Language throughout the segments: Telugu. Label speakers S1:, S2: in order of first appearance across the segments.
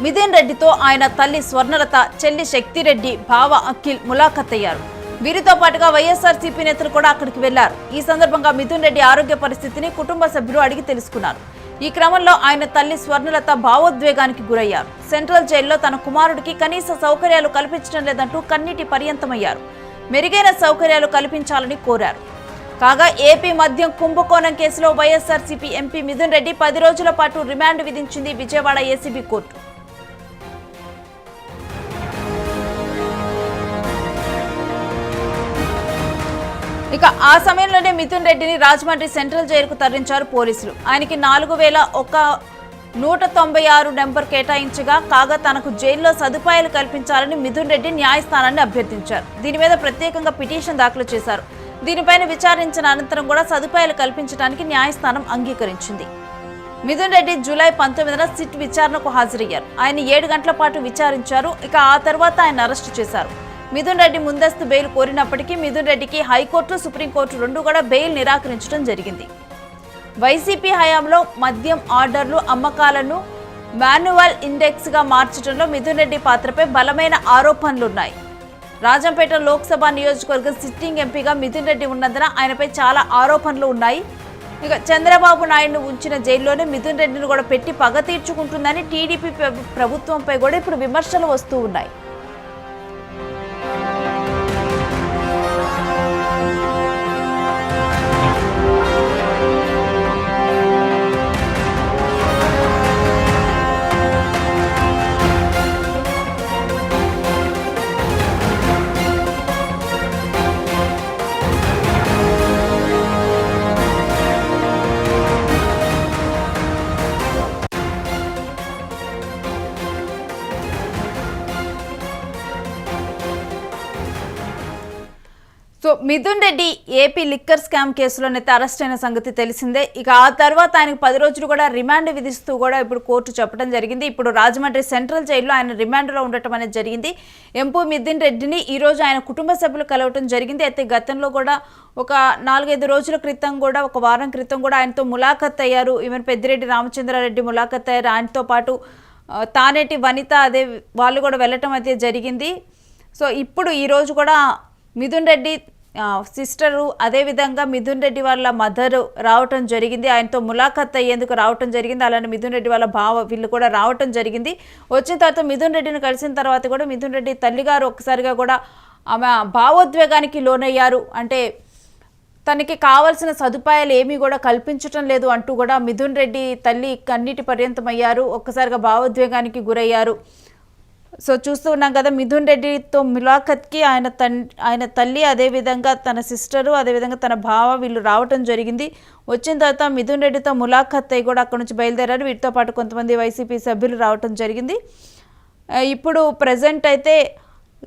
S1: మిథున్ రెడ్డితో ఆయన తల్లి స్వర్ణలత, చెల్లి శక్తిరెడ్డి, బావ అఖిల్ ములాఖత్ అయ్యారు. వీరితో పాటుగా వైఎస్ఆర్సీపీ నేతలు కూడా అక్కడికి వెళ్లారు. ఈ సందర్భంగా మిథున్ రెడ్డి ఆరోగ్య పరిస్థితిని కుటుంబ సభ్యులు అడిగి తెలుసుకున్నారు. ఈ క్రమంలో ఆయన తల్లి స్వర్ణలత భావోద్వేగానికి గురయ్యారు. సెంట్రల్ జైల్లో తన కుమారుడికి కనీస సౌకర్యాలు కల్పించడం లేదంటూ కన్నీటి పర్యంతమయ్యారు. మెరుగైన సౌకర్యాలు కల్పించాలని కోరారు. కాగా ఏపీ మద్యం కుంభకోణం కేసులో వైఎస్ఆర్సీపీ ఎంపీ మిథున్ రెడ్డి 10 రోజుల పాటు రిమాండ్ విధించింది విజయవాడ ఏసీబీ కోర్టు. ఇక ఆ సమయంలోనే మిథున్ రెడ్డిని రాజమండ్రి సెంట్రల్ జైలుకు తరలించారు పోలీసులు. ఆయనకి 4196 నెంబర్ కేటాయించగా కాగా తనకు జైల్లో సదుపాయాలు కల్పించాలని మిథున్ రెడ్డి న్యాయస్థానాన్ని అభ్యర్థించారు. దీని మీద ప్రత్యేకంగా పిటిషన్ దాఖలు చేశారు. దీనిపైన విచారించిన అనంతరం కూడా సదుపాయాలు కల్పించడానికి న్యాయస్థానం అంగీకరించింది. మిథున్ రెడ్డి జూలై 19న సిట్ విచారణకు హాజరయ్యారు. ఆయన 7 గంటల పాటు విచారించారు. ఇక ఆ తర్వాత ఆయన అరెస్టు చేశారు. మిథున్ రెడ్డి ముందస్తు బెయిల్ కోరినప్పటికీ మిథున్ రెడ్డికి హైకోర్టు, సుప్రీంకోర్టు రెండు కూడా బెయిల్ నిరాకరించడం జరిగింది. వైసీపీ హయాంలో మద్యం ఆర్డర్లు, అమ్మకాలను మాన్యువల్ ఇండెక్స్గా మార్చడంలో మిథున్ రెడ్డి పాత్రపై బలమైన ఆరోపణలున్నాయి. రాజంపేట లోక్సభ నియోజకవర్గం సిట్టింగ్ ఎంపీగా మిథున్ రెడ్డి ఉన్నందున ఆయనపై చాలా ఆరోపణలు ఉన్నాయి. ఇక చంద్రబాబు నాయుడును ఉంచిన జైల్లోనే మిథున్ రెడ్డిని కూడా పెట్టి పగ తీర్చుకుంటుందని టీడీపీ ప్రభుత్వంపై కూడా ఇప్పుడు విమర్శలు వస్తూ ఉన్నాయి. So Mithun Reddy AP liquor scam కేసులోనైతే అరెస్ట్ అయిన సంగతి తెలిసిందే. ఇక ఆ తర్వాత ఆయనకు 10 రోజులు కూడా రిమాండ్ విధిస్తూ కూడా ఇప్పుడు కోర్టు చెప్పడం జరిగింది. ఇప్పుడు రాజమండ్రి సెంట్రల్ జైల్లో ఆయన రిమాండ్లో ఉండటం అనేది జరిగింది. ఎంపీ మిథున్ రెడ్డిని ఈరోజు ఆయన కుటుంబ సభ్యులు కలవటం జరిగింది. అయితే గతంలో కూడా ఒక 4-5 రోజుల క్రితం కూడా, ఒక వారం క్రితం కూడా ఆయనతో ములాఖత్ అయ్యారు. ఈవెన్ పెద్దిరెడ్డి రామచంద్రారెడ్డి ములాఖత్ అయ్యారు. ఆయనతో పాటు తానేటి వనిత అదే వాళ్ళు కూడా వెళ్ళటం అయితే జరిగింది. సో ఇప్పుడు ఈరోజు కూడా మిథున్ రెడ్డి సిస్టరు, అదేవిధంగా మిథున్ రెడ్డి వాళ్ళ మదరు రావటం జరిగింది. ఆయనతో ములాఖత్ అయ్యేందుకు రావటం జరిగింది. అలానే మిథున్ రెడ్డి వాళ్ళ బావ వీళ్ళు కూడా రావటం జరిగింది. వచ్చిన తర్వాత మిథున్ రెడ్డిని కలిసిన తర్వాత కూడా మిథున్ రెడ్డి తల్లిగారు ఒక్కసారిగా కూడా ఆమె భావోద్వేగానికి లోనయ్యారు. అంటే తనకి కావాల్సిన సదుపాయాలు ఏమీ కూడా కల్పించటం లేదు అంటూ కూడా మిథున్ రెడ్డి తల్లి కన్నీటి పర్యంతమయ్యారు. ఒక్కసారిగా భావోద్వేగానికి గురయ్యారు. సో చూస్తూ ఉన్నాం కదా, మిథున్ రెడ్డితో ములాఖత్కి ఆయన తల్లి, అదేవిధంగా తన సిస్టరు, అదేవిధంగా తన బావ వీళ్ళు రావటం జరిగింది. వచ్చిన తర్వాత మిథున్ రెడ్డితో ములాఖత్ అయ్యి కూడా అక్కడ నుంచి బయలుదేరారు. వీటితో పాటు కొంతమంది వైసీపీ సభ్యులు రావటం జరిగింది. ఇప్పుడు ప్రజెంట్ అయితే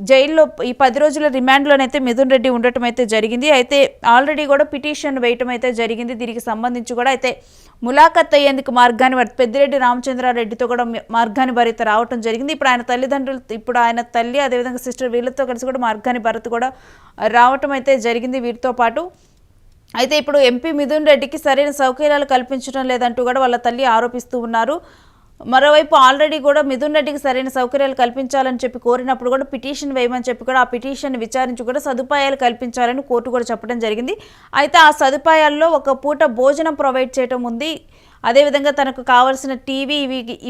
S1: జైల్లో ఈ 10 రోజుల రిమాండ్లోనైతే మిథున్ రెడ్డి ఉండటం అయితే జరిగింది. అయితే ఆల్రెడీ కూడా పిటిషన్ వేయటం అయితే జరిగింది. దీనికి సంబంధించి కూడా అయితే ములాఖత్ అయ్యేందుకు మార్గాన్ని పెద్దిరెడ్డి రామచంద్రారెడ్డితో కూడా మార్గాన్ని భరత్ రావటం జరిగింది. ఇప్పుడు ఆయన తల్లిదండ్రులు, ఇప్పుడు ఆయన తల్లి, అదేవిధంగా సిస్టర్ వీళ్ళతో కలిసి కూడా మార్గాన్ని భరత్ కూడా రావటం అయితే జరిగింది వీరితో పాటు. అయితే ఇప్పుడు ఎంపీ మిథున్ రెడ్డికి సరైన సౌకర్యాలు కల్పించడం లేదంటూ కూడా వాళ్ళ తల్లి ఆరోపిస్తూ ఉన్నారు. మరోవైపు ఆల్రెడీ కూడా మిథున్ రెడ్డికి సరైన సౌకర్యాలు కల్పించాలని చెప్పి కోరినప్పుడు కూడా పిటిషన్ వేయమని చెప్పి కూడా ఆ పిటిషన్ విచారించి కూడా సదుపాయాలు కల్పించాలని కోర్టు కూడా చెప్పడం జరిగింది. అయితే ఆ సదుపాయాల్లో ఒక పూట భోజనం ప్రొవైడ్ చేయడం ఉంది. అదేవిధంగా తనకు కావాల్సిన టీవీ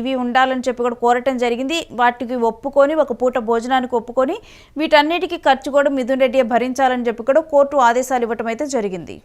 S1: ఇవి ఉండాలని చెప్పి కూడా కోరటం జరిగింది. వాటికి ఒప్పుకొని, ఒక పూట భోజనానికి ఒప్పుకొని వీటన్నిటికీ ఖర్చు కూడా మిథున్ రెడ్డి భరించాలని చెప్పి కూడా కోర్టు ఆదేశాలు ఇవ్వటం అయితే జరిగింది.